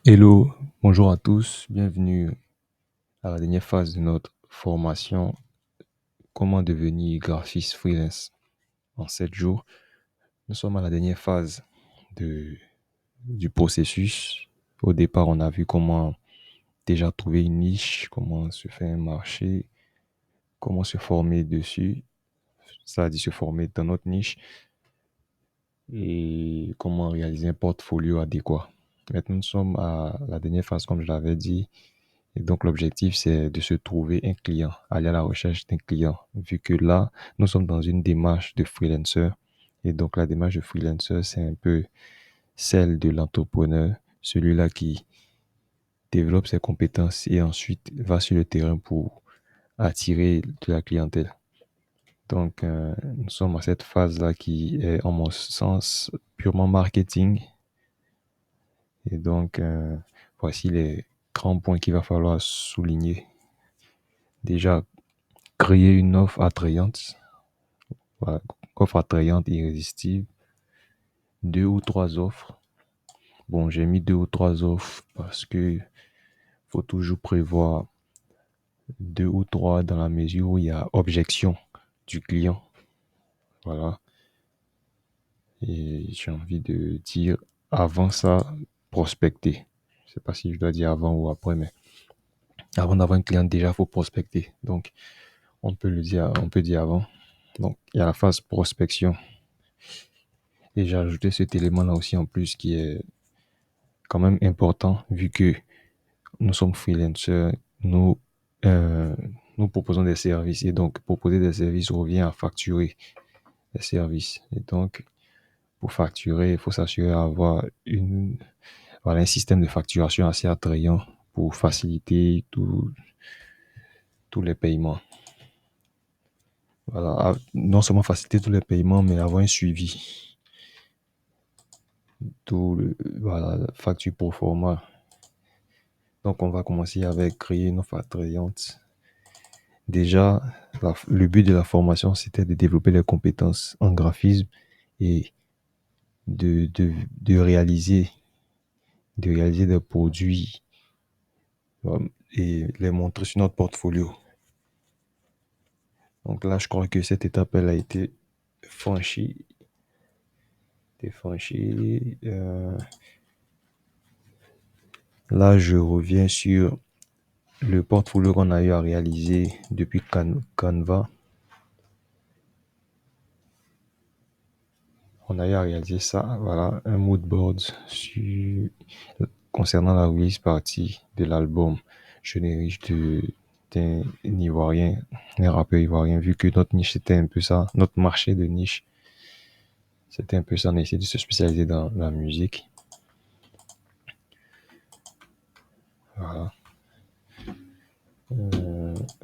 Hello, bonjour à tous, bienvenue à la dernière phase de notre formation Comment devenir graphiste freelance en 7 jours. Nous sommes à la dernière phase de, du processus. Au départ, on a vu comment déjà trouver une niche, comment se faire un marché, comment se former dessus, ça a dit se former dans notre niche et comment réaliser un portfolio adéquat. Maintenant, nous sommes à la dernière phase, comme je l'avais dit. Et donc, l'objectif, c'est de se trouver un client, aller à la recherche d'un client. Vu que là, nous sommes dans une démarche de freelancer. Et donc, la démarche de freelancer, c'est un peu celle de l'entrepreneur, celui-là qui développe ses compétences et ensuite va sur le terrain pour attirer de la clientèle. Donc, nous sommes à cette phase-là qui est, en mon sens, purement marketing. Et donc, voici les grands points qu'il va falloir souligner. Déjà, créer une offre attrayante, voilà, offre attrayante, irrésistible, 2 ou 3 offres. Bon, j'ai mis 2 ou 3 offres parce que faut toujours prévoir 2 ou 3 dans la mesure où il y a objection du client. Voilà. Et j'ai envie de dire avant ça, prospecter. Je sais pas si je dois dire avant ou après, mais avant d'avoir un client, déjà, faut prospecter. Donc, on peut dire avant. Donc, il y a la phase prospection. Et j'ai ajouté cet élément-là aussi en plus qui est quand même important vu que nous sommes freelancers, nous, euh, nous proposons des services et donc proposer des services revient à facturer des services. Et donc, pour facturer, il faut s'assurer d'avoir un système de facturation assez attrayant pour faciliter tous les paiements. Voilà, non seulement faciliter tous les paiements, mais avoir un suivi. Voilà, facture pour format. Donc, on va commencer avec créer une offre attrayante. Déjà, le but de la formation, c'était de développer les compétences en graphisme et de, de, de réaliser, de réaliser des produits et les montrer sur notre portfolio. Donc là, je crois que cette étape, elle a été franchie. Là, je reviens sur le portfolio qu'on a eu à réaliser depuis Canva. On a eu à réaliser ça, voilà, un mood board concernant la release party de l'album Jeune et riche d'un Ivoirien, un rappeur ivoirien, vu que notre niche c'était un peu ça, notre marché de niche, c'était un peu ça, on a essayé de se spécialiser dans la musique. Voilà.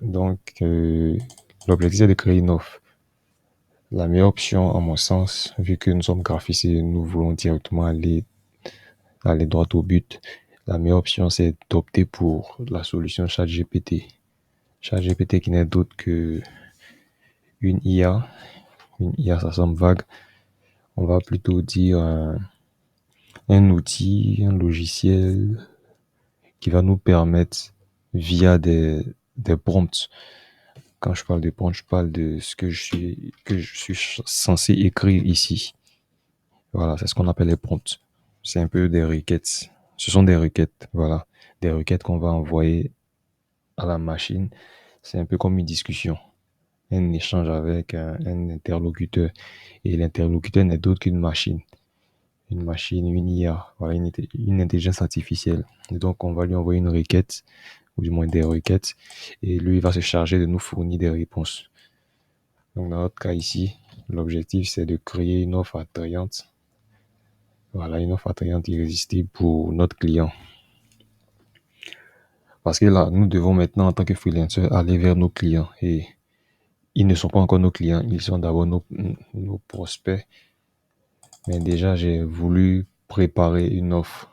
Donc, l'objectif c'est de créer une offre. La meilleure option, à mon sens, vu que nous sommes graphistes et nous voulons directement aller droit au but, la meilleure option, c'est d'opter pour la solution ChatGPT. ChatGPT qui n'est d'autre que une IA. Une IA, ça semble vague. On va plutôt dire un outil, un logiciel qui va nous permettre, via des prompts, quand je parle de prompts, je parle de ce que je suis censé écrire ici. Voilà, c'est ce qu'on appelle les prompts. C'est un peu des requêtes. Ce sont des requêtes, voilà. Des requêtes qu'on va envoyer à la machine. C'est un peu comme une discussion, un échange avec un interlocuteur. Et l'interlocuteur n'est d'autre qu'une machine. Une machine, une IA, voilà, une intelligence artificielle. Et donc, on va lui envoyer une requête, ou du moins des requêtes, et lui, il va se charger de nous fournir des réponses. Donc, dans notre cas ici, l'objectif, c'est de créer une offre attrayante. Voilà, une offre attrayante irrésistible pour notre client. Parce que là, nous devons maintenant, en tant que freelancer, aller vers nos clients. Et ils ne sont pas encore nos clients, ils sont d'abord nos prospects. Mais déjà, j'ai voulu préparer une offre.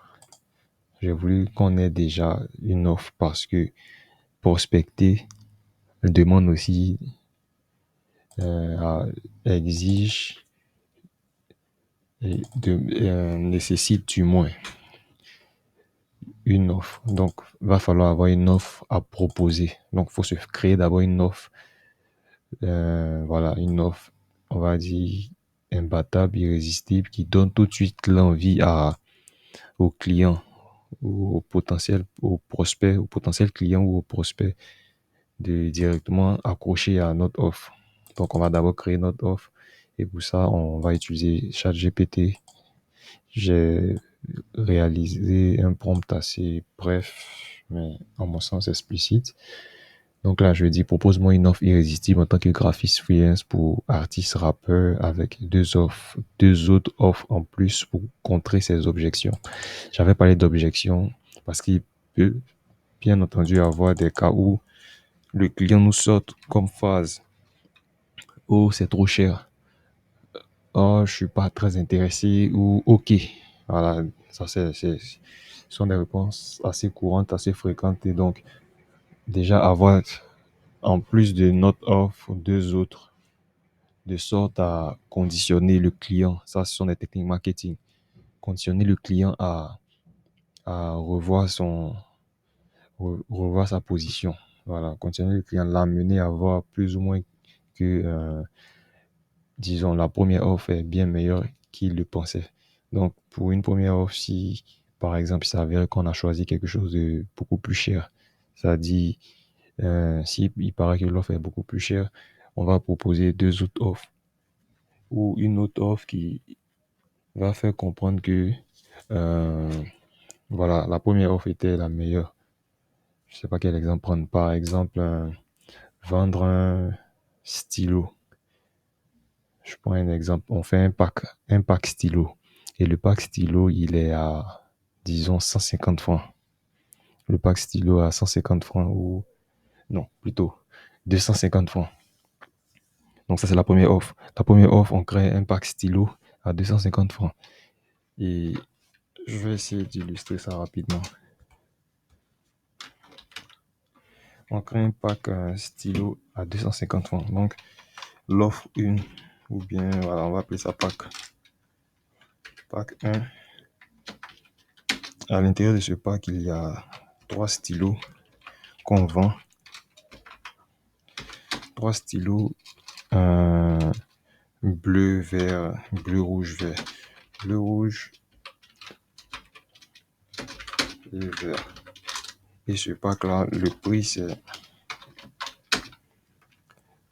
J'ai voulu qu'on ait déjà une offre parce que prospecter demande aussi, exige et nécessite du moins une offre. Donc, va falloir avoir une offre à proposer. Donc, il faut se créer d'abord une offre. Voilà, une offre, on va dire, imbattable, irrésistible, qui donne tout de suite l'envie au client, ou au prospect, au potentiel client ou au prospect de directement accrocher à notre offre. Donc, on va d'abord créer notre offre et pour ça, on va utiliser ChatGPT. J'ai réalisé un prompt assez bref, mais en mon sens explicite. Donc là, je vais dire, propose-moi une offre irrésistible en tant que graphiste freelance pour artiste rappeur avec deux autres offres en plus pour contrer ces objections. J'avais parlé d'objections parce qu'il peut bien entendu avoir des cas où le client nous sort comme phase: oh, c'est trop cher. Oh, je suis pas très intéressé, ou ok. Voilà, ça ce sont des réponses assez courantes, assez fréquentes. Et donc, déjà avoir, en plus de notre offre, deux autres, de sorte à conditionner le client. Ça, ce sont des techniques marketing. Conditionner le client à revoir sa position. Voilà, conditionner le client, l'amener à voir plus ou moins que, disons, la première offre est bien meilleure qu'il le pensait. Donc, pour une première offre, si, par exemple, il s'avère qu'on a choisi quelque chose de beaucoup plus cher, ça dit, si il paraît que l'offre est beaucoup plus chère, on va proposer deux autres offres, ou une autre offre qui va faire comprendre que, euh, voilà, la première offre était la meilleure. Je sais pas quel exemple prendre. Par exemple, vendre un stylo. Je prends un exemple. On fait un pack stylo. Et le pack stylo, il est à, disons, 150 francs. Le pack stylo à 150 francs, ou, non, plutôt 250 francs. Donc ça, c'est la première offre. La première offre, on crée un pack stylo à 250 francs. Et je vais essayer d'illustrer ça rapidement. On crée un pack stylo à 250 francs. Donc, l'offre 1, ou bien, voilà, on va appeler ça pack. Pack 1. À l'intérieur de ce pack, il y a 3 stylos qu'on vend. 3 stylos bleu, vert, bleu, rouge, vert. Bleu, rouge et vert. Et ce pack-là, le prix, c'est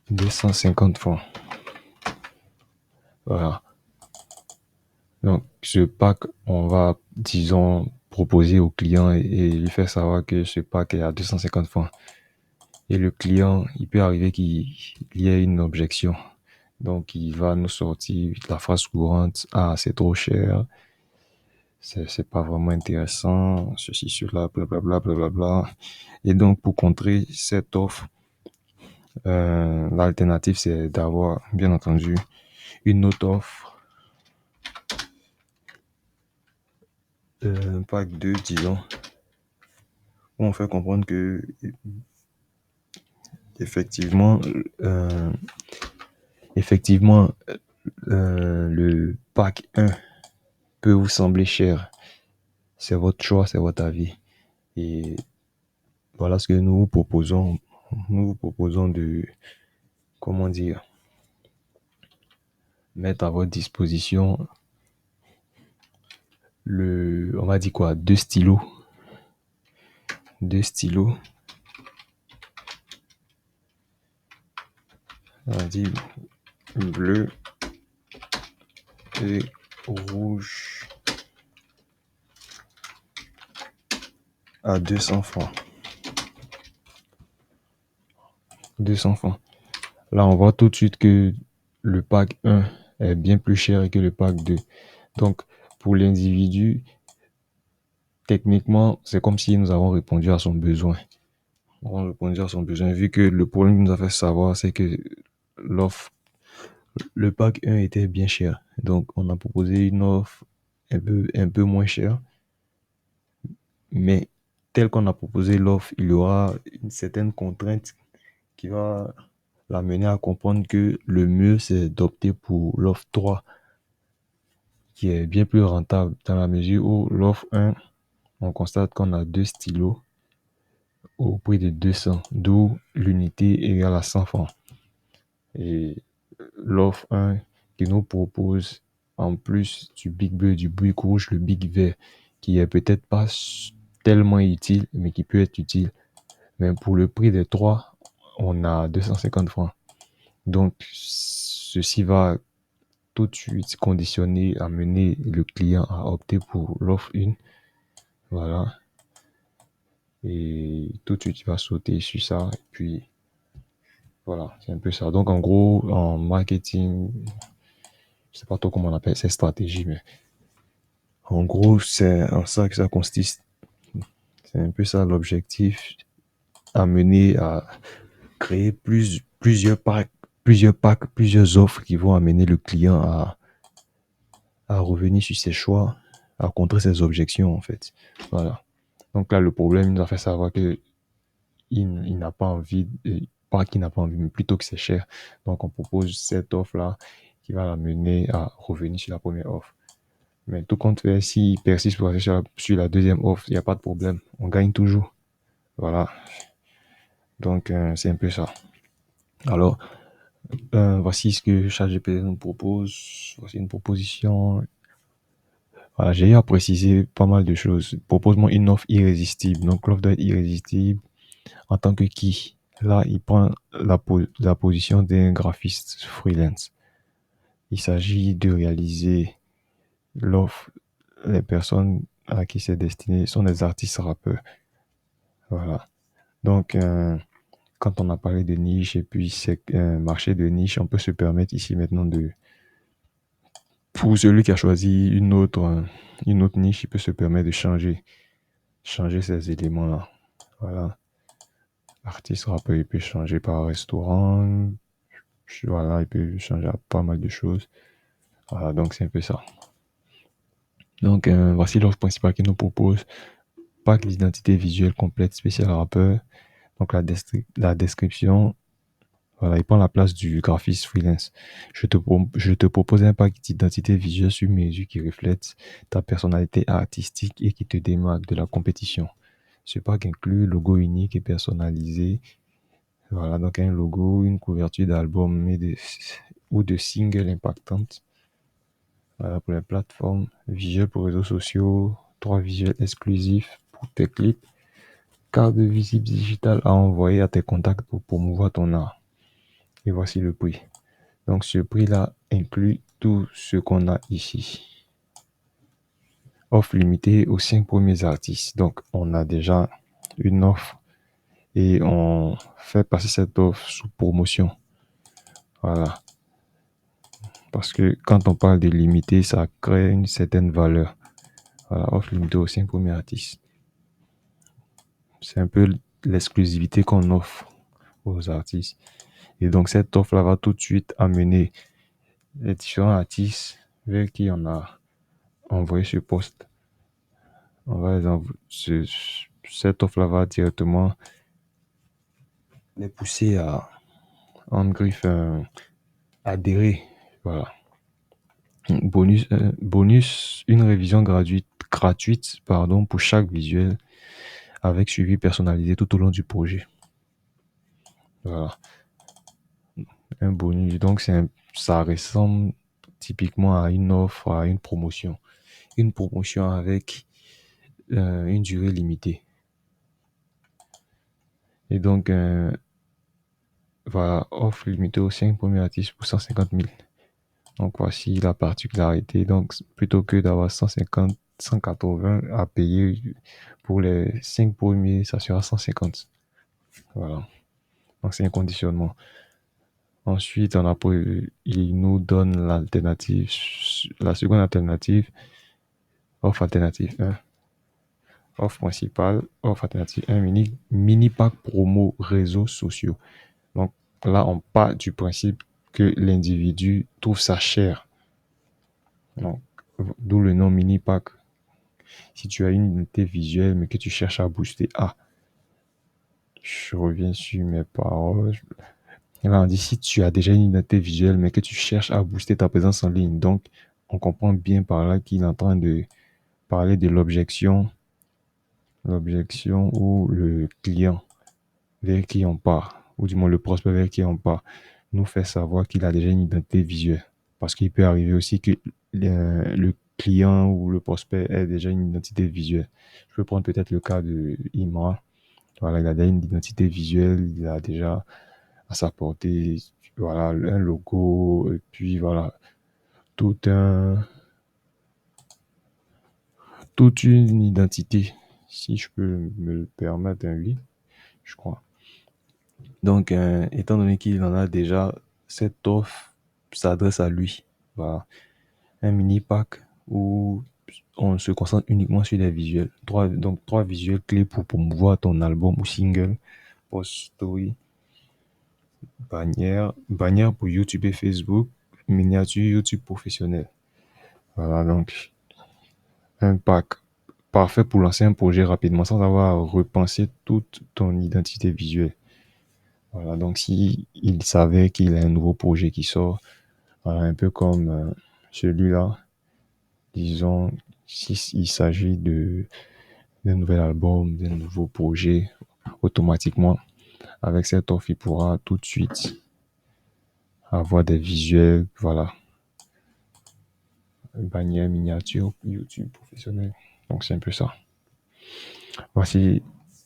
250 francs. Voilà. Donc, ce pack, on va, disons, proposer au client et lui faire savoir que ce pack est à 250 francs. Et le client, il peut arriver qu'il y ait une objection. Donc, il va nous sortir la phrase courante: ah, c'est trop cher, c'est pas vraiment intéressant, ceci, cela, blablabla, blablabla. Et donc, pour contrer cette offre, l'alternative, c'est d'avoir, bien entendu, une autre offre, un pack 2, disons, où on fait comprendre que, effectivement, le pack 1 peut vous sembler cher. C'est votre choix, c'est votre avis. Et voilà ce que nous vous proposons. Nous vous proposons de, comment dire, mettre à votre disposition on va dire quoi, deux stylos. Deux stylos. On va dire bleu et rouge à 200 francs. 200 francs. Là, on voit tout de suite que le pack 1 est bien plus cher que le pack 2. Donc, pour l'individu, techniquement, c'est comme si nous avons répondu à son besoin. Nous avons répondu à son besoin, vu que le problème qu'il nous a fait savoir, c'est que l'offre, le pack 1 était bien cher. Donc, on a proposé une offre un peu moins chère. Mais tel qu'on a proposé l'offre, il y aura une certaine contrainte qui va l'amener à comprendre que le mieux, c'est d'opter pour l'offre 3, qui est bien plus rentable dans la mesure où l'offre 1, on constate qu'on a 2 stylos au prix de 200, d'où l'unité égale à 100 francs. Et l'offre 1 qui nous propose, en plus du Big Bleu et du Big Rouge, le Big Vert, qui est peut-être pas tellement utile, mais qui peut être utile. Mais pour le prix des 3, on a 250 francs. Donc, ceci va tout de suite conditionner, amener le client à opter pour l'offre 1. Voilà. Et tout de suite, il va sauter sur ça. Et puis, voilà, c'est un peu ça. Donc, en gros, en marketing, je sais pas trop comment on appelle cette stratégie, mais en gros, c'est en ça que ça consiste. C'est un peu ça l'objectif, amener à créer plusieurs packs, plusieurs offres qui vont amener le client à revenir sur ses choix, à contrer ses objections, en fait. Voilà. Donc là, le problème, il nous a fait savoir que il n'a pas envie, pas qu'il n'a pas envie, mais plutôt que c'est cher. Donc, on propose cette offre-là qui va l'amener à revenir sur la première offre. Mais tout compte fait, s'il persiste pour aller sur la deuxième offre, il n'y a pas de problème. On gagne toujours. Voilà. Donc, c'est un peu ça. Alors, voici ce que ChatGPT nous propose. Voici une proposition. Voilà, j'ai eu à préciser pas mal de choses. Propose-moi une offre irrésistible. Donc, l'offre doit être irrésistible en tant que qui? Là, il prend la position d'un graphiste freelance. Il s'agit de réaliser l'offre. Les personnes à qui c'est destiné sont des artistes rappeurs. Voilà. Donc, quand on a parlé de niche et puis c'est un marché de niche, on peut se permettre ici maintenant pour celui qui a choisi une autre niche, il peut se permettre de changer ces éléments-là. Voilà. Artiste rappeur, il peut changer par restaurant. Voilà, il peut changer à pas mal de choses. Voilà, donc c'est un peu ça. Donc, voici l'offre principale qu'il nous propose. Pack d'identité visuelle complète spécial rappeur. Donc, la description, voilà, il prend la place du graphiste freelance. Je te propose un pack d'identité visuelle sur mesure qui reflète ta personnalité artistique et qui te démarque de la compétition. Ce pack inclut logo unique et personnalisé. Voilà, donc un logo, une couverture d'album ou de single impactante. Voilà, pour les plateformes, visuels pour réseaux sociaux, 3 visuels exclusifs pour tes clips, carte de visite digitale à envoyer à tes contacts pour promouvoir ton art. Et voici le prix. Donc ce prix-là inclut tout ce qu'on a ici. Offre limitée aux 5 premiers artistes. Donc on a déjà une offre et on fait passer cette offre sous promotion. Voilà. Parce que quand on parle de limité, ça crée une certaine valeur. Voilà, offre limitée aux 5 premiers artistes. C'est un peu l'exclusivité qu'on offre aux artistes. Et donc, cette offre-là va tout de suite amener les différents artistes vers qui on a envoyé ce post. On va cette offre-là va directement les pousser à, en griffe, adhérer. Voilà. Bonus, une révision gratuite pour chaque visuel avec suivi personnalisé tout au long du projet. Voilà. Un bonus. Donc, ça ressemble typiquement à une offre, à une promotion. Une promotion avec une durée limitée. Et donc, voilà, offre limitée aux 5 premiers artistes pour 150 000. Donc, voici la particularité. Donc, plutôt que d'avoir 150, 180 à payer pour les 5 premiers, ça sera 150. Voilà. Donc, c'est un conditionnement. Ensuite, il nous donne l'alternative, la seconde alternative, offre alternative 1. Offre principale, offre alternative 1, mini pack promo réseaux sociaux. Donc là, on part du principe que l'individu trouve ça cher. Donc, d'où le nom mini pack. Si tu as une unité visuelle, mais que tu cherches à booster, je reviens sur mes paroles. Là, on dit si tu as déjà une unité visuelle, mais que tu cherches à booster ta présence en ligne. Donc, on comprend bien par là qu'il est en train de parler de l'objection l'objection ou le client vers qui on part, ou du moins le prospect vers qui on part, nous fait savoir qu'il a déjà une identité visuelle. Parce qu'il peut arriver aussi que le client ou le prospect ait déjà une identité visuelle. Je peux prendre peut-être le cas de Imra. Voilà, il a déjà une identité visuelle, il a déjà à sa portée, voilà, un logo, et puis voilà, tout un, toute une identité, si je peux me le permettre, hein, oui, je crois. Donc, étant donné qu'il en a déjà, cette offre s'adresse à lui. Voilà. Un mini pack où on se concentre uniquement sur les visuels. Trois visuels clés pour promouvoir ton album ou single, post story, bannière pour YouTube et Facebook, miniature YouTube professionnel. Voilà, donc un pack parfait pour lancer un projet rapidement sans avoir à repenser toute ton identité visuelle. Voilà, donc si il savait qu'il a un nouveau projet qui sort, voilà, un peu comme celui-là, disons, s'il s'agit d'un nouvel album, d'un nouveau projet, automatiquement, avec cette offre, il pourra tout de suite avoir des visuels, voilà, bannière, miniature, YouTube professionnel. Donc c'est un peu ça. Voici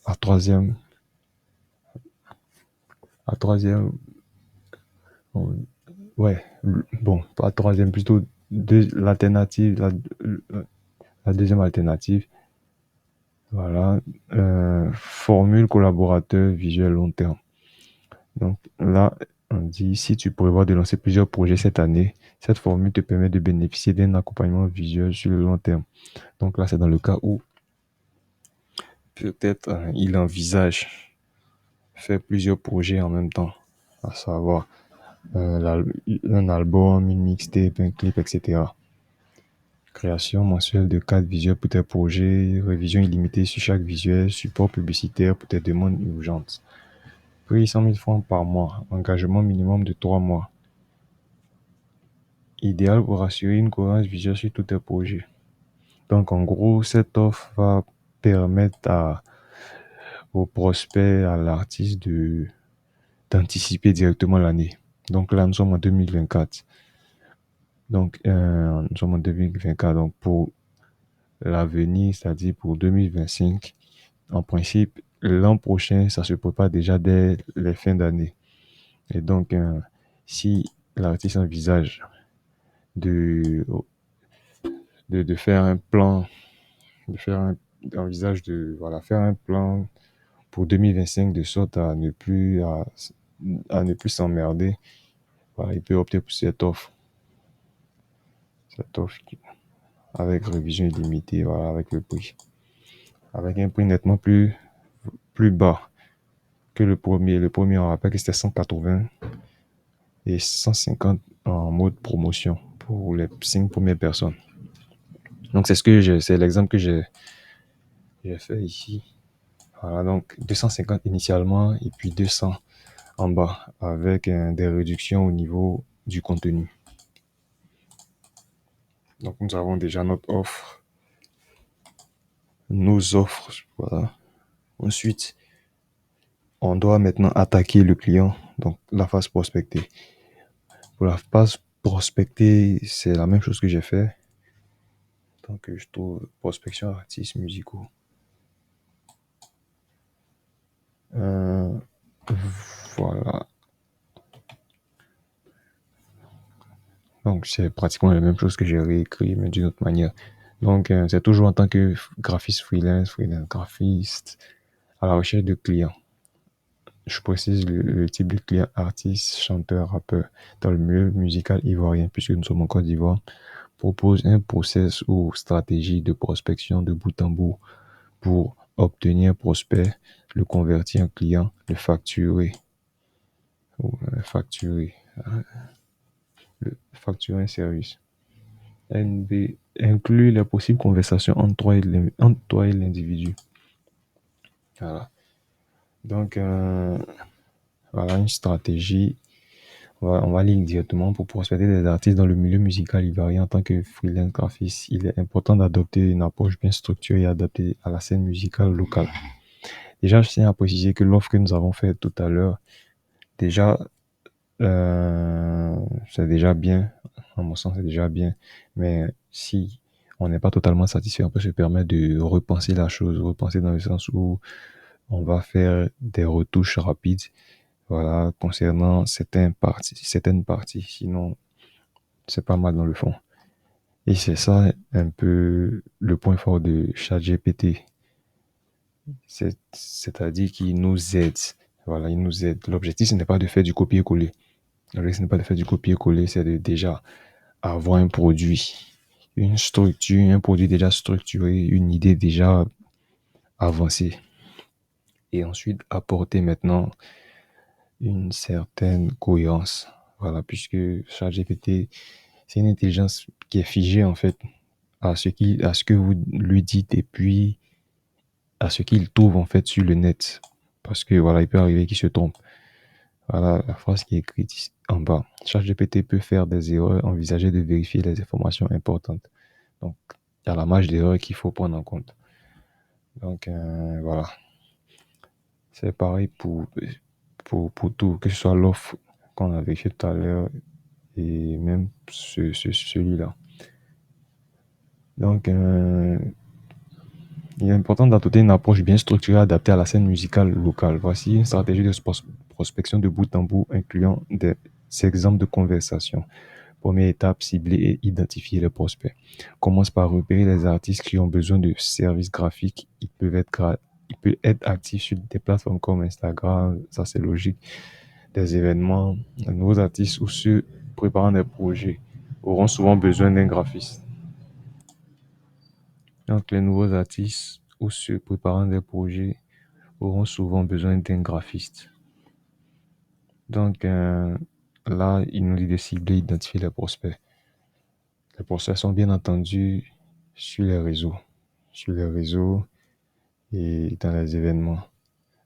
la troisième, la troisième, ouais, bon, pas la troisième, plutôt l'alternative, la deuxième alternative. Voilà, formule collaborateur visuel long terme. Donc là, on dit, si tu prévois de lancer plusieurs projets cette année, cette formule te permet de bénéficier d'un accompagnement visuel sur le long terme. Donc là, c'est dans le cas où peut-être il envisage faire plusieurs projets en même temps, à savoir un album, une mixtape, un clip, etc. Création mensuelle de 4 visuels pour tes projets, révision illimitée sur chaque visuel, support publicitaire pour tes demandes urgentes. Prix 100 000 francs par mois, engagement minimum de 3 mois. Idéal pour assurer une cohérence visuelle sur tous tes projets. Donc en gros, cette offre va permettre au prospect, à l'artiste d'anticiper directement l'année. Donc là, nous sommes en 2024. Donc, nous sommes en 2024. Donc, pour l'avenir, c'est-à-dire pour 2025, en principe, l'an prochain, ça se prépare déjà dès les fins d'année. Et donc, si l'artiste envisage de, de faire un plan, envisage de voilà, faire un plan pour 2025 de sorte à ne plus s'emmerder, voilà, il peut opter pour cette offre avec révision illimitée, voilà, avec le prix. Avec un prix nettement plus bas que le premier. Le premier, on rappelle que c'était 180 et 150 en mode promotion pour les 5 premières personnes. Donc, c'est l'exemple que j'ai fait ici. Voilà, donc 250 initialement et puis 200 en bas avec des réductions au niveau du contenu. Donc, nous avons déjà notre offre, nos offres, voilà. Ensuite, on doit maintenant attaquer le client, donc la phase prospectée. Pour la phase prospectée, c'est la même chose que j'ai fait. Donc, je trouve prospection artistes musicaux. Voilà. Donc, c'est pratiquement la même chose que j'ai réécrit, mais d'une autre manière. Donc, c'est toujours en tant que graphiste freelance graphiste, à la recherche de clients. Je précise le type de client: artiste, chanteur, rappeur. Dans le milieu musical ivoirien, puisque nous sommes en Côte d'Ivoire, propose un process ou stratégie de prospection de bout en bout pour obtenir un prospect, le convertir en client, le facturer. Facturer. Facturer un service. NB inclut les possibles conversations entre toi et l'individu. Voilà. Donc, voilà une stratégie. On va aller directement pour prospecter des artistes dans le milieu musical ivoirien en tant que freelance graphiste. Il est important d'adopter une approche bien structurée et adaptée à la scène musicale locale. Déjà, je tiens à préciser que l'offre que nous avons faite tout à l'heure, déjà, c'est déjà bien. À mon sens, c'est déjà bien. Mais si on n'est pas totalement satisfait, on peut se permettre de repenser la chose, repenser dans le sens où on va faire des retouches rapides, voilà, concernant certaines parties. Sinon, c'est pas mal dans le fond. Et c'est ça un peu le point fort de ChatGPT. C'est-à-dire qu'il nous aide. Voilà, il nous aide. L'objectif, ce n'est pas de faire du copier-coller. L'objectif, ce n'est pas de faire du copier-coller, c'est de déjà avoir un produit, une structure, un produit déjà structuré, une idée déjà avancée. Et ensuite, apporter maintenant une certaine cohérence. Voilà, puisque ChatGPT, c'est une intelligence qui est figée en fait à ce que vous lui dites et puis à ce qu'il trouve en fait sur le net. Parce que voilà, il peut arriver qu'il se trompe. Voilà la phrase qui est écrite en bas. ChatGPT peut faire des erreurs, envisager de vérifier les informations importantes. Donc, il y a la marge d'erreur qu'il faut prendre en compte. Donc, voilà. C'est pareil pour tout, que ce soit l'offre qu'on a vécue tout à l'heure et même celui-là. Donc, il est important d'adopter une approche bien structurée adaptée à la scène musicale locale. Voici une stratégie de prospection de bout en bout incluant des exemples de conversation. Première étape, cibler et identifier les prospects. Commence par repérer les artistes qui ont besoin de services graphiques. Ils peuvent être actifs sur des plateformes comme Instagram, ça c'est logique, des événements. De nouveaux artistes ou ceux préparant des projets auront souvent besoin d'un graphiste. Donc les nouveaux artistes ou ceux préparant des projets auront souvent besoin d'un graphiste. Donc là, il nous dit de cibler, identifier les prospects. Les prospects sont bien entendu sur les réseaux. Sur les réseaux et dans les événements.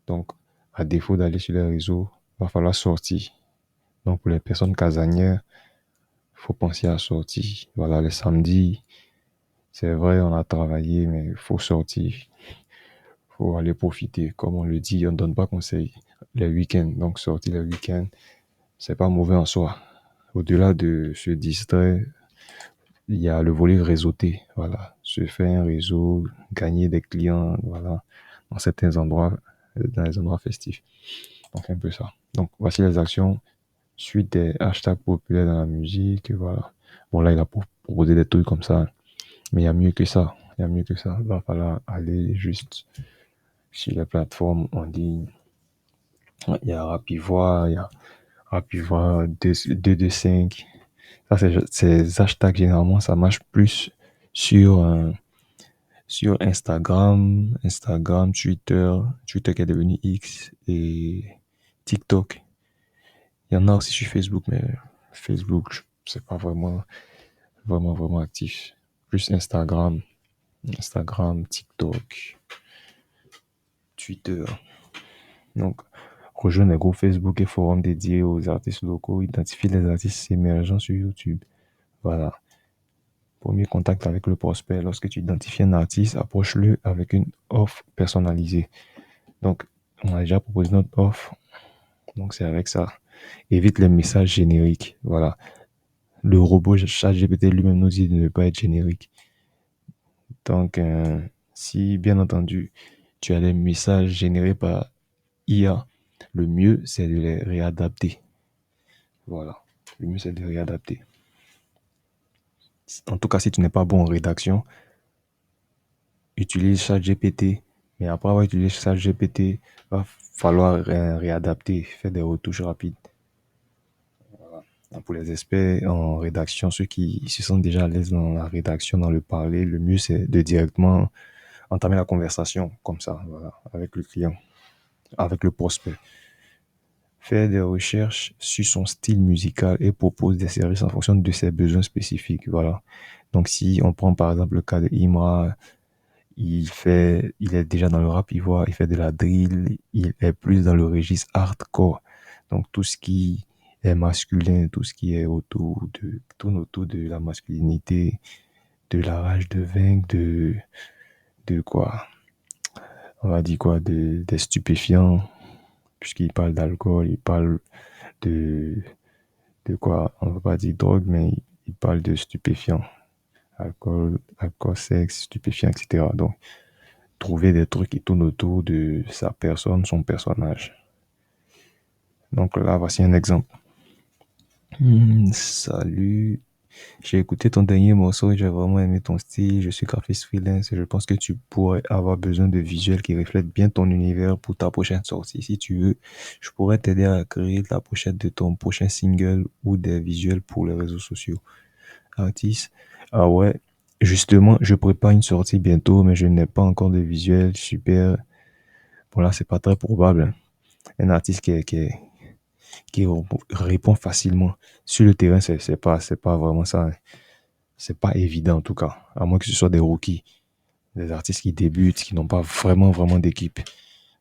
Donc, à défaut d'aller sur les réseaux, il va falloir sortir. Donc, pour les personnes casanières, il faut penser à sortir. Voilà, le samedi, c'est vrai, on a travaillé, mais il faut sortir. Il faut aller profiter. Comme on le dit, on ne donne pas conseil les week-ends. Donc, sortir les week-ends, c'est pas mauvais en soi. Au-delà de se distraire, il y a le volet réseauté. Voilà, se faire un réseau, gagner des clients, voilà, dans certains endroits, dans les endroits festifs. Donc, un peu ça. Donc, voici les actions suite des hashtags populaires dans la musique. Voilà. Bon, là, il a proposé des trucs comme ça. Mais il y a mieux que ça. Il y a mieux que ça. Il va falloir aller juste sur les plateformes en ligne. Il y a Rapivoix, il y a Rapivoix 225. Ça, ces hashtags, généralement, ça marche plus sur, sur Instagram, Twitter qui est devenu X et TikTok. Il y en a aussi sur Facebook, mais Facebook, c'est pas vraiment actif. Plus Instagram, TikTok, Twitter. Donc, rejoindre les groupes Facebook et forums dédiés aux artistes locaux, identifier les artistes émergents sur YouTube. Voilà. Premier contact avec le prospect. Lorsque tu identifies un artiste, approche-le avec une offre personnalisée. Donc, on a déjà proposé notre offre. Donc, c'est avec ça. Évite les messages génériques. Voilà. Le robot ChatGPT lui-même nous dit de ne pas être générique. Donc, si bien entendu, tu as des messages générés par IA, le mieux, c'est de les réadapter. Voilà. Le mieux, c'est de les réadapter. En tout cas, si tu n'es pas bon en rédaction, utilise ChatGPT. Mais après avoir utilisé ChatGPT, il va falloir réadapter, faire des retouches rapides. Voilà. Pour les experts en rédaction, ceux qui se sentent déjà à l'aise dans la rédaction, dans le parler, le mieux, c'est de directement entamer la conversation comme ça, voilà, avec le client, avec le prospect. Faire des recherches sur son style musical et propose des services en fonction de ses besoins spécifiques. Voilà. Donc, si on prend par exemple le cas de Imra, il est déjà dans le rap, il fait de la drill, il est plus dans le registre hardcore. Donc, tout ce qui est masculin, tout ce qui est tourne autour de la masculinité, de la rage de vaincre, de quoi? On va dire quoi? Des stupéfiants, puisqu'il parle d'alcool, il parle de, de quoi? On va pas dire drogue, mais il parle de stupéfiants. Alcool, sexe, stupéfiants, etc. Donc, trouver des trucs qui tournent autour de sa personne, son personnage. Donc là, voici un exemple. Salut, j'ai écouté ton dernier morceau et j'ai vraiment aimé ton style. Je suis graphiste freelance et je pense que tu pourrais avoir besoin de visuels qui reflètent bien ton univers pour ta prochaine sortie. Si tu veux, je pourrais t'aider à créer la pochette de ton prochain single ou des visuels pour les réseaux sociaux. Artiste, ah ouais, justement, je prépare une sortie bientôt, mais je n'ai pas encore de visuel super. Bon là, c'est pas très probable. Un artiste qui répond facilement. Sur le terrain, c'est pas vraiment ça, hein. C'est pas évident en tout cas, à moins que ce soit des rookies, des artistes qui débutent, qui n'ont pas vraiment d'équipe.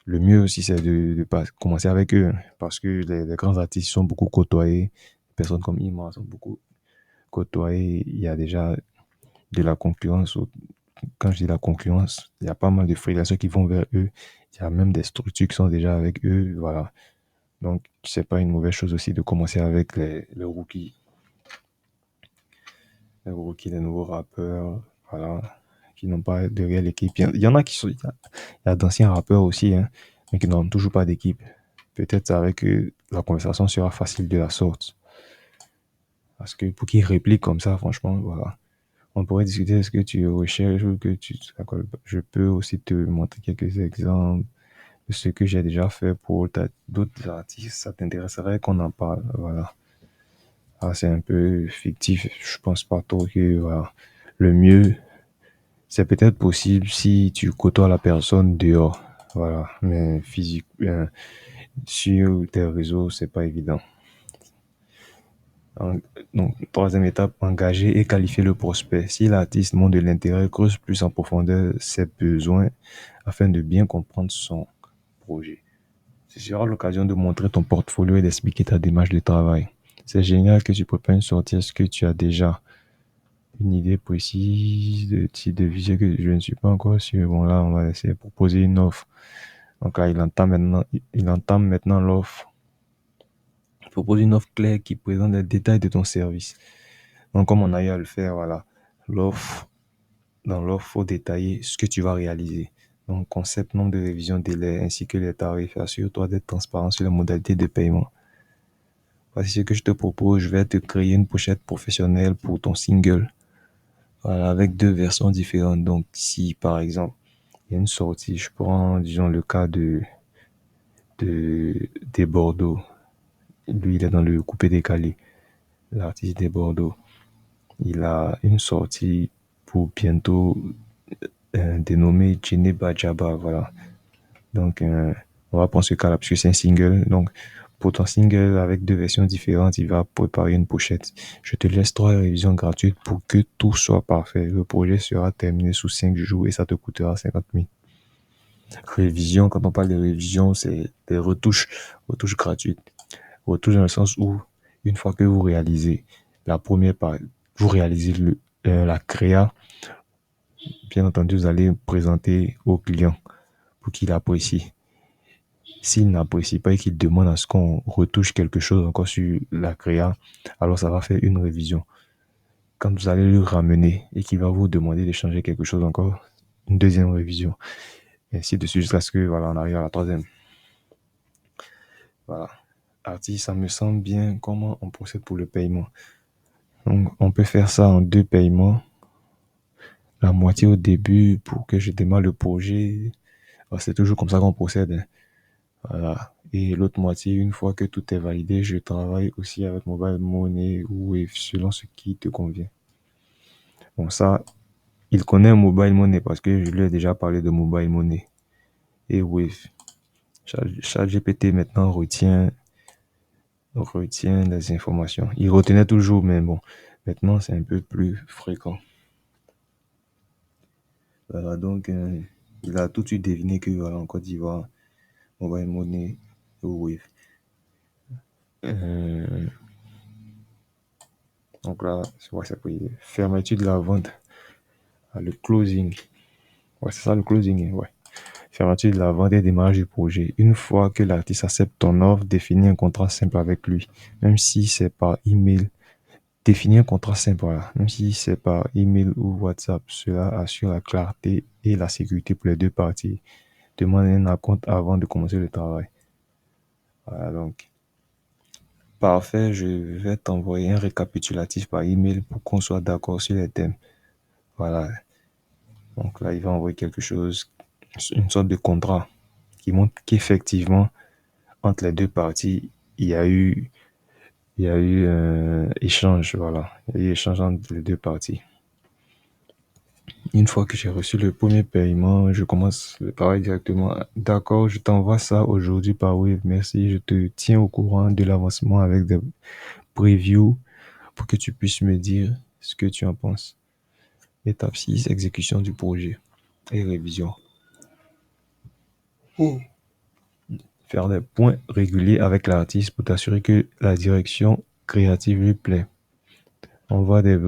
Le mieux aussi, c'est de pas commencer avec eux, hein, parce que les grands artistes sont beaucoup côtoyés. Des personnes comme Ima sont beaucoup côtoyées. Il y a déjà de la concurrence. Quand je dis la concurrence, il y a pas mal de freelancers qui vont vers eux. Il y a même des structures qui sont déjà avec eux. Voilà. Donc, c'est pas une mauvaise chose aussi de commencer avec les rookies. Les rookies, les nouveaux rappeurs. Voilà. Qui n'ont pas de réelle équipe. Il y en a qui sont. Il y a d'anciens rappeurs aussi, hein, mais qui n'ont toujours pas d'équipe. Peut-être avec eux, la conversation sera facile de la sorte. Parce que pour qu'ils répliquent comme ça, franchement, voilà. On pourrait discuter de ce que tu recherches ou que tu. Je peux aussi te montrer quelques exemples de ce que j'ai déjà fait pour d'autres artistes. Ça t'intéresserait qu'on en parle. Voilà. Ah, c'est un peu fictif. Je pense pas trop que voilà. Le mieux, c'est peut-être possible si tu côtoies la personne dehors. Voilà. Mais physique, sur tes réseaux, c'est pas évident. Donc, troisième étape, engager et qualifier le prospect. Si l'artiste montre de l'intérêt, creuse plus en profondeur ses besoins afin de bien comprendre son projet. Ce sera l'occasion de montrer ton portfolio et d'expliquer ta démarche de travail. C'est génial que tu prépares une sortie. Est-ce que tu as déjà une idée précise de type de visée que je ne suis pas encore sûr? Bon, là, on va essayer de proposer une offre. Donc là, il entame maintenant l'offre. Il propose une offre claire qui présente les détails de ton service. Donc, comme on a eu à le faire, voilà, l'offre, dans l'offre, il faut détailler ce que tu vas réaliser. Donc, concept, nombre de révisions, délai, ainsi que les tarifs. Assure-toi d'être transparent sur les modalités de paiement. Voici ce que je te propose. Je vais te créer une pochette professionnelle pour ton single. Voilà, avec deux versions différentes. Donc, si par exemple, il y a une sortie, je prends, disons, le cas des Bordeaux. Lui, il est dans le coupé décalé. L'artiste des Bordeaux. Il a une sortie pour bientôt dénommée Jenny Bajaba. Voilà. Donc, on va prendre ce cas-là parce que c'est un single. Donc, pour ton single avec deux versions différentes, il va préparer une pochette. Je te laisse 3 révisions gratuites pour que tout soit parfait. Le projet sera terminé sous 5 jours et ça te coûtera 50 000. Révision, quand on parle de révision, c'est des retouches gratuites. Retouches dans le sens où, une fois que vous réalisez la première partie, vous réalisez la créa, bien entendu, vous allez présenter au client pour qu'il apprécie. S'il n'apprécie pas et qu'il demande à ce qu'on retouche quelque chose encore sur la créa, alors ça va faire une révision. Quand vous allez le ramener et qu'il va vous demander de changer quelque chose encore, une deuxième révision. Et ainsi de suite jusqu'à ce que voilà, on arrive à la troisième. Voilà. Artiste, ça me semble bien comment on procède pour le paiement. Donc, on peut faire ça en 2 paiements. La moitié au début pour que je démarre le projet. C'est toujours comme ça qu'on procède, hein. Voilà. Et l'autre moitié, une fois que tout est validé, je travaille aussi avec Mobile Money ou Wave, selon ce qui te convient. Bon, ça, il connaît Mobile Money parce que je lui ai déjà parlé de Mobile Money et Wave. ChatGPT maintenant retient les informations. Il retenait toujours, mais bon, maintenant c'est un peu plus fréquent. Voilà, donc il a tout de suite deviné que voilà, en Côte d'Ivoire, Mobile Money ou Wave. Euh, donc là, ouais, c'est pris. Fermeture de la vente. Ah, le closing. Ouais, c'est ça le closing. Ouais. Fermeture de la vente et démarrage du projet. Une fois que l'artiste accepte ton offre, définis un contrat simple avec lui. Même si c'est par email. Définis un contrat simple, voilà. Même si c'est par email ou WhatsApp. Cela assure la clarté et la sécurité pour les deux parties. Demande un acompte avant de commencer le travail. Voilà, donc. Parfait, je vais t'envoyer un récapitulatif par email pour qu'on soit d'accord sur les thèmes. Voilà. Donc là, il va envoyer quelque chose, une sorte de contrat qui montre qu'effectivement, entre les deux parties, il y a eu un échange, voilà. Il y a eu échange entre les deux parties. Une fois que j'ai reçu le premier paiement, je commence le travail directement. D'accord, je t'envoie ça aujourd'hui par Wave. Merci, je te tiens au courant de l'avancement avec des previews pour que tu puisses me dire ce que tu en penses. Étape 6, exécution du projet et révision. Faire des points réguliers avec l'artiste pour t'assurer que la direction créative lui plaît. On voit des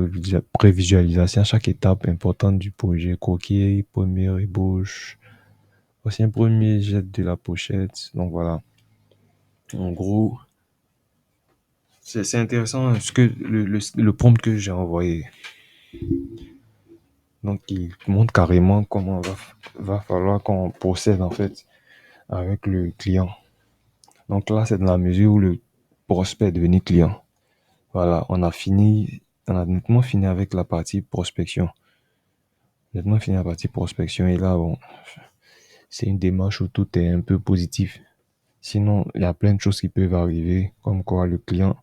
prévisualisations à chaque étape importante du projet. Croquis, première ébauche, aussi un premier jet de la pochette. Donc voilà. En gros, c'est intéressant ce que le prompt que j'ai envoyé. Donc il montre carrément comment va falloir qu'on procède en fait avec le client. Donc là, c'est dans la mesure où le prospect est devenu client. Voilà, on a nettement fini avec la partie prospection. Nettement fini la partie prospection et là, bon, c'est une démarche où tout est un peu positif. Sinon, il y a plein de choses qui peuvent arriver, comme quoi le client,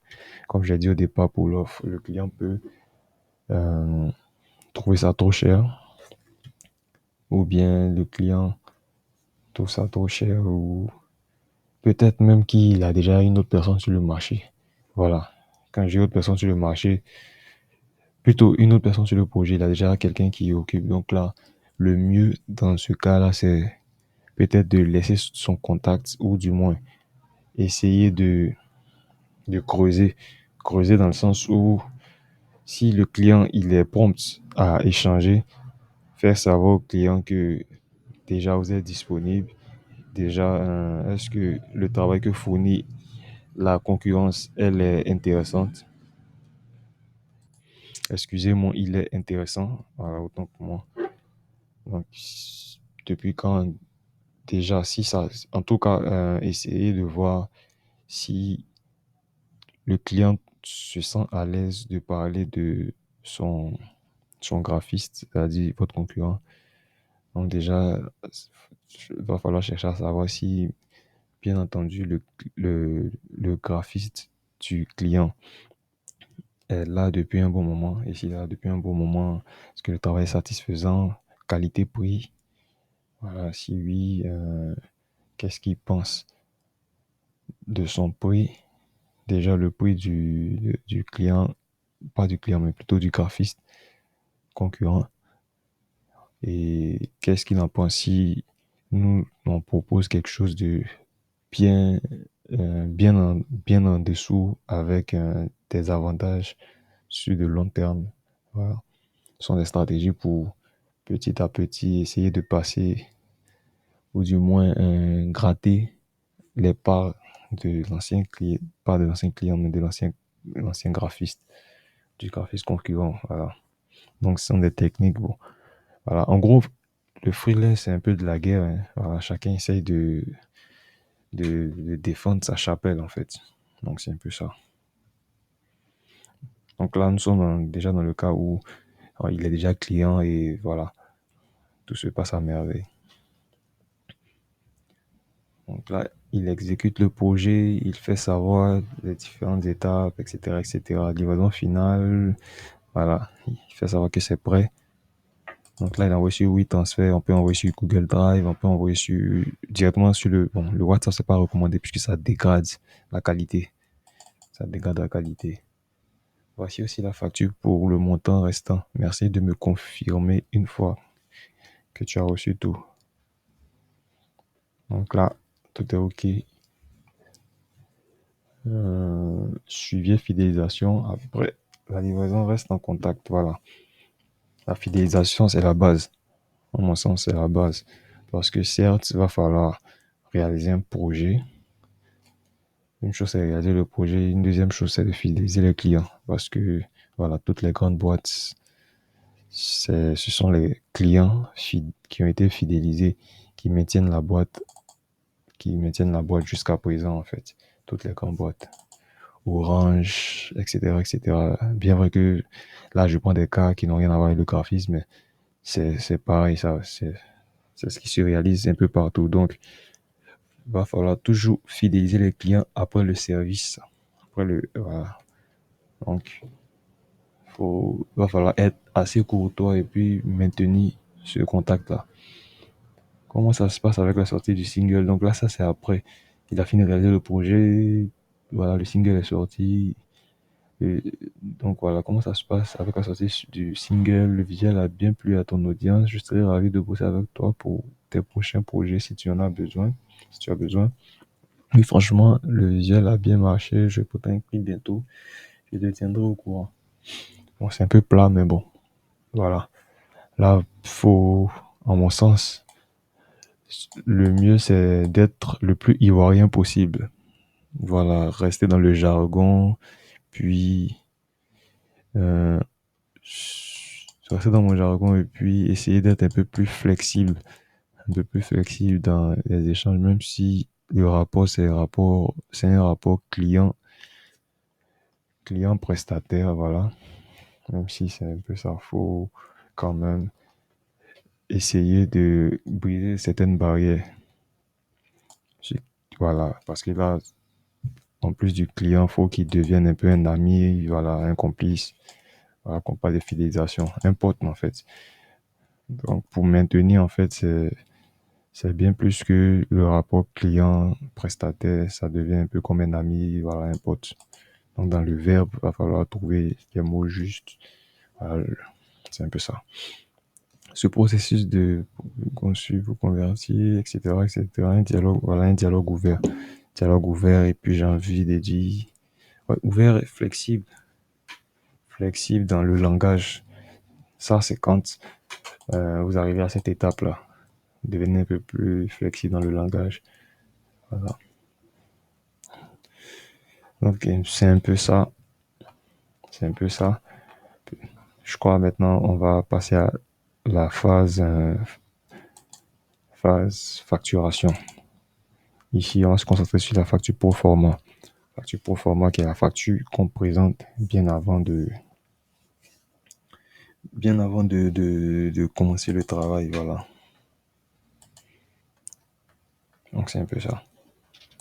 comme j'ai dit au départ pour l'offre, le client peut euh, trouver ça trop cher, ou bien le client trouve ça trop cher, ou peut-être même qu'il a déjà une autre personne sur le marché. Voilà. Quand j'ai une autre personne sur le marché, plutôt une autre personne sur le projet, il a déjà quelqu'un qui occupe. Donc là, le mieux dans ce cas-là, c'est peut-être de laisser son contact ou du moins essayer de creuser. Creuser dans le sens où si le client il est prompt à échanger, faire savoir au client que déjà vous êtes disponible, déjà est-ce que le travail que fournit la concurrence, elle est intéressante. Excusez-moi, il est intéressant, voilà, autant pour moi. Donc, depuis quand, déjà, si ça, en tout cas, essayer de voir si le client se sent à l'aise de parler de son, son graphiste, c'est-à-dire votre concurrent. Donc, déjà, il va falloir chercher à savoir si, bien entendu, le graphiste du client est là depuis un bon moment. Et s'il est là depuis un bon moment, est-ce que le travail est satisfaisant, qualité-prix? Voilà, si oui, qu'est-ce qu'il pense de son prix? Déjà, le prix du client, pas du client, mais plutôt du graphiste concurrent. Et qu'est-ce qu'il en pense si nous, on propose quelque chose de bien, bien en dessous avec des avantages sur de long terme. Voilà. Ce sont des stratégies pour petit à petit essayer de passer ou du moins gratter les parts de l'ancien client, pas de l'ancien client, mais de l'ancien graphiste, du graphiste concurrent. Voilà. Donc, ce sont des techniques. Bon. Voilà. En gros, le freelance, c'est un peu de la guerre. Hein. Voilà. Chacun essaye de défendre sa chapelle, en fait. Donc, c'est un peu ça. Donc là, nous sommes déjà dans le cas où il est déjà client et voilà, tout se passe à merveille. Donc là, il exécute le projet, il fait savoir les différentes étapes, etc., etc. Livraison finale, voilà, il fait savoir que c'est prêt. Donc là, il envoie sur WeTransfer, on peut envoyer sur Google Drive, on peut envoyer directement sur le WhatsApp, c'est pas recommandé puisque ça dégrade la qualité. Ça dégrade la qualité. Voici aussi la facture pour le montant restant. Merci de me confirmer une fois que tu as reçu tout. Donc là, tout est OK. Suivi et fidélisation. Après, la livraison reste en contact. Voilà. La fidélisation, c'est la base. À mon sens, c'est la base. Parce que certes, il va falloir réaliser un projet. Une chose, c'est réaliser le projet. Une deuxième chose, c'est de fidéliser les clients. Parce que, voilà, toutes les grandes boîtes, ce sont les clients qui ont été fidélisés, qui maintiennent la boîte, jusqu'à présent, en fait. Toutes les grandes boîtes. Orange, etc., etc. Bien vrai que là, je prends des cas qui n'ont rien à voir avec le graphisme, mais c'est pareil, ça, c'est ce qui se réalise un peu partout. Donc, il va falloir toujours fidéliser les clients après le service. Voilà. Donc, il va falloir être assez courtois et puis maintenir ce contact-là. Comment ça se passe avec la sortie du single? Donc là, ça, c'est après. Il a fini de réaliser le projet. Voilà, le single est sorti. Et donc voilà, comment ça se passe avec la sortie du single. Le visuel a bien plu à ton audience. Je serais ravi de bosser avec toi pour tes prochains projets si tu en as besoin. Si tu as besoin. Oui, franchement, le visuel a bien marché. Je peux t'inscrire bientôt. Je te tiendrai au courant. Bon, c'est un peu plat, mais bon. Voilà. Là, en mon sens, le mieux, c'est d'être le plus ivoirien possible. Voilà, rester dans le jargon, puis euh, rester dans mon jargon et puis essayer d'être un peu plus flexible dans les échanges, même si le rapport, c'est un rapport client prestataire, voilà. Même si c'est un peu ça, faut quand même essayer de briser certaines barrières. Voilà, parce que là, en plus du client, faut qu'il devienne un peu un ami, voilà, un complice, voilà, qu'on parle de fidélisation, un pote en fait. Donc pour maintenir en fait, c'est bien plus que le rapport client-prestataire, ça devient un peu comme un ami, voilà, un pote. Donc dans le verbe, il va falloir trouver les mots justes. Voilà, c'est un peu ça. Ce processus de conçu pour convertir, etc., etc., un dialogue, voilà, un dialogue ouvert. Dialogue ouvert, et puis j'ai envie de dire, ouais, ouvert et flexible. Flexible dans le langage. Ça, c'est quand vous arrivez à cette étape-là. Devenez un peu plus flexible dans le langage. Voilà. Donc, c'est un peu ça. C'est un peu ça. Je crois maintenant, on va passer à la phase facturation. Ici, on va se concentrer sur la facture pro forma. Facture pro forma qui est la facture qu'on présente bien avant de commencer le travail. Voilà. Donc, c'est un peu ça.